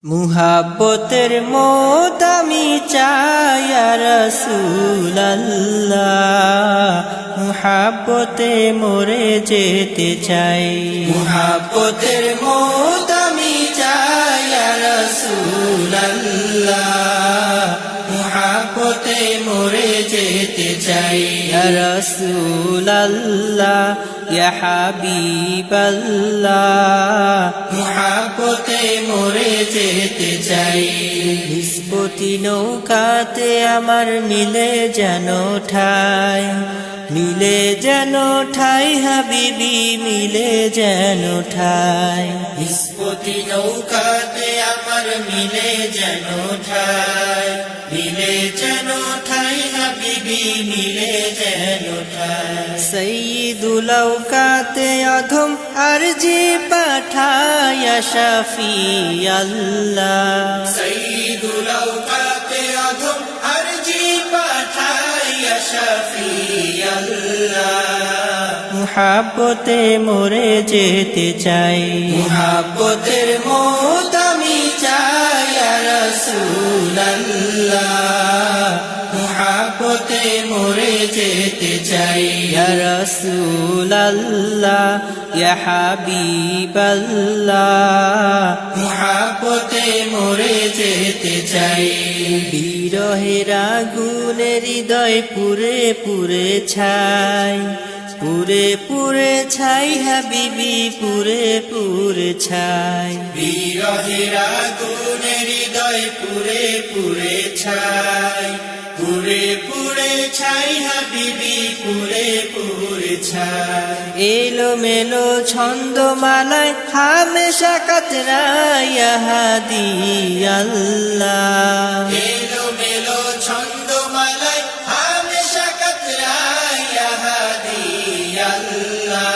মুহাব্বতের মত আমি চাই ইয়া রাসূলুল্লাহ, মুহাব্বতে মরে যেতে চাই। মুহাব্বতের মত আমি চাই ইয়া রাসূলুল্লাহ, মুহাব্বতে মরে যেতে চাই। ইয়া রাসূলুল্লাহ ইয়া হাবিবাল্লাহ, মুহাব্বতে মরে যেতে চাই। নিষ্পতি নৌকাতে আমার মিলে যেন ঠাই, মিলে যেন ঠাই হাবিবি, মিলে যেন ঠাই। নিষ্পতি নৌকাতে আমার মিলে যেন ঠাই, মিলে যেন ঠাই হাবিবি, মিলে যেন ঠাই। সাইয়্যিদুল আওকাতে অধম আরজি পাঠায় ইয়া শাফি আল্লাহ, সাইয়্যিদুল আওকাতে অধম আরজি পাঠায় ইয়া শাফি আল্লাহ। মুহাব্বতে মরে যেতে চাই, মুহাব্বতের মত আমি চাই ইয়া রাসূলুল্লাহ, মুহাব্বতে মরে যেতে চাই। ইয়া রাসূলুল্লাহ ইয়া হাবিবাল্লাহ, মুহাব্বতে মরে যেতে চাই। বিরহের আগুনে হৃদয় পুরে পুরে ছাই, পুরে পুরে ছাই হাবিবি, পুরে পুরে ছাই। বিরহের আগুনে হৃদয় পুরে পুরে ছাই, পুরে পুরে ছাই হাবিবি, পুরে পুরে ছাই। এলো মেলো ছন্দমালায় হামেশা কাতরায় ইয়া হাদি আল্লাহ, এলো মেলো ছন্দমালায় হামেশা কাতরায় ইয়া হাদি আল্লাহ।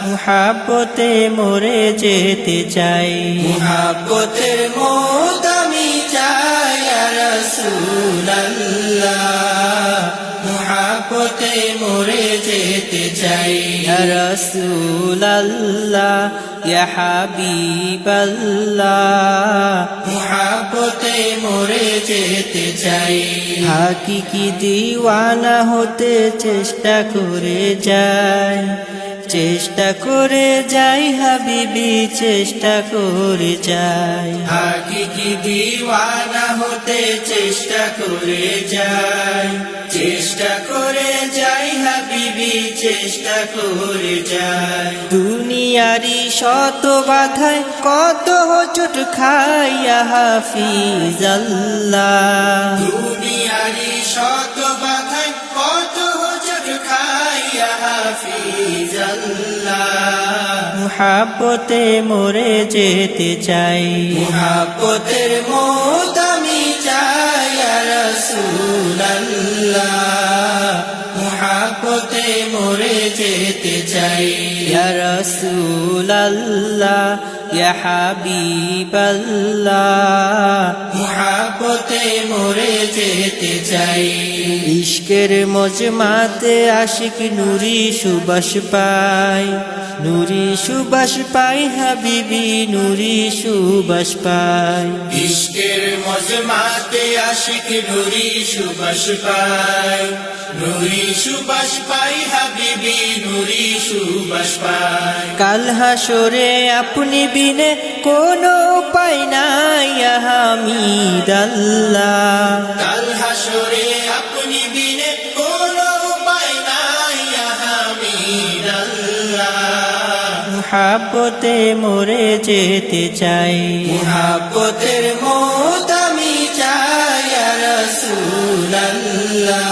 মুহাব্বতে মরে যেতে চাই, মুহাব্বতের মত আমি চাই ইয়া রাসূলুল্লাহ, মুহাব্বতে মরে যেতে চাই। ইয়া রাসূলুল্লাহ ইয়া হাবিবাল্লাহ, মুহাব্বতে মরে যেতে চাই। হাকিকি দিওয়ানা হতে চেষ্টা করে যাই, চেষ্টা করে যাই হাবিবি, চেষ্টা করে যাই। হাকিকি দিওয়ানা হতে চেষ্টা করে যাই, চেষ্টা করে যাই হাবিবি, চেষ্টা করে যাই। দুনিয়ারি শত বাধায় কত হোঁচট খাই ইয়া হাফিজাল্লাহ, দুনিয়ারি শত বাধায় কত হোঁচট খাই ইয়া হাফিজাল্লাহ। মুহাব্বতে মরে যেতে চাই, মুহাব্বতের মত আমি চাই ইয়া রাসূলুল্লাহ, মুহাব্বতে মরে যেতে চাই। ইয়া রাসূলুল্লাহ ইয়া হাবিবাল্লাহ, মুহাব্বতে মরে যেতে চাই। ইশকের মজমাতে আশিক নূরি সুবাস পাই, নূরি সুবাস পাই হাবিবি, নূরি সুবাস পাই। ইশকের মজমাতে আশিক নূরি সুবাস পাই, নূরি সুবাস পাই হাবিবি, নূরি সুবাস পাই। কাল হাসরে আপনি বিনে কোনো উপায় নাই ইয়া হামিদাল্লাহ, কাল হাসরে আপনি বিনে কোনো উপায় নাই ইয়া হামিদাল্লাহ। মুহাব্বতে মরে যেতে চাই, মুহাব্বতের মত আমি চাই ইয়া রাসূলুল্লাহ,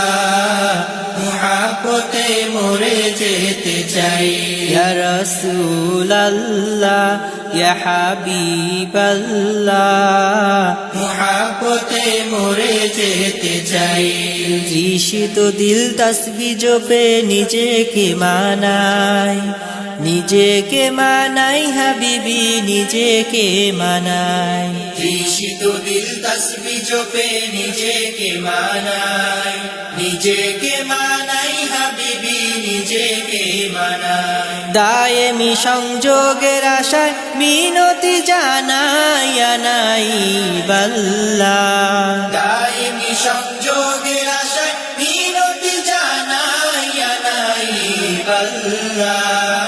মুহাব্বতে মরে যেতে চাই। ইয়া রাসূলুল্লাহ ইয়া হাবিবাল্লাহ, মুহাব্বতে মরে যেতে চাই। তৃষিত দিল তাসবিহ জপে নিজেকে মানায়, নিজেকে মানাই হাবিবি নিজেকে মানাই তৃষিত দিল তসবি জপে নিজেকে মানাই নিজেকে মানাই হাবিবি নিজেকে মানাই দায়েমি সংযোগের আশায় মিনতি জানাই আনাই বাল্লাহ দাইমি সংযোগের আশায় মিনতি জানাই আনাই আল্লাহ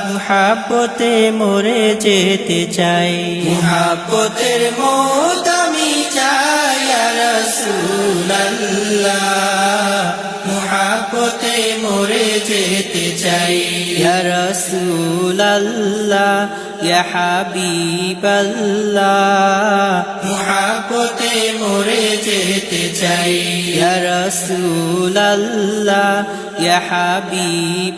মুহাব্বতে মরে যেতে চাই মুহাব্বতের মত আমি চাই ইয়া রাসূলুল্লাহ মুহাব্বতে মরে যেতে চাই ইয়া রাসূলুল্লাহ ইয়া হাবিবাল্লাহ মুহাব্বতে মরে যেতে চাই ইয়া রাসূলুল্লাহ ইয়া হাবিবাল্লাহ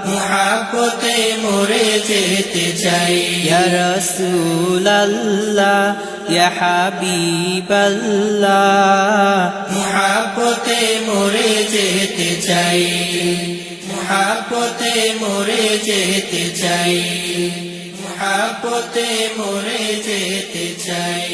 মুহাব্বতে মরে যেতে চাই ইয়া রাসূলুল্লাহ ইয়া হাবিবাল্লাহ মুহাব্বতে মরে যেতে চাই মুহাব্বতে মরে যেতে চাই মুহাব্বতে মরে যেতে চাই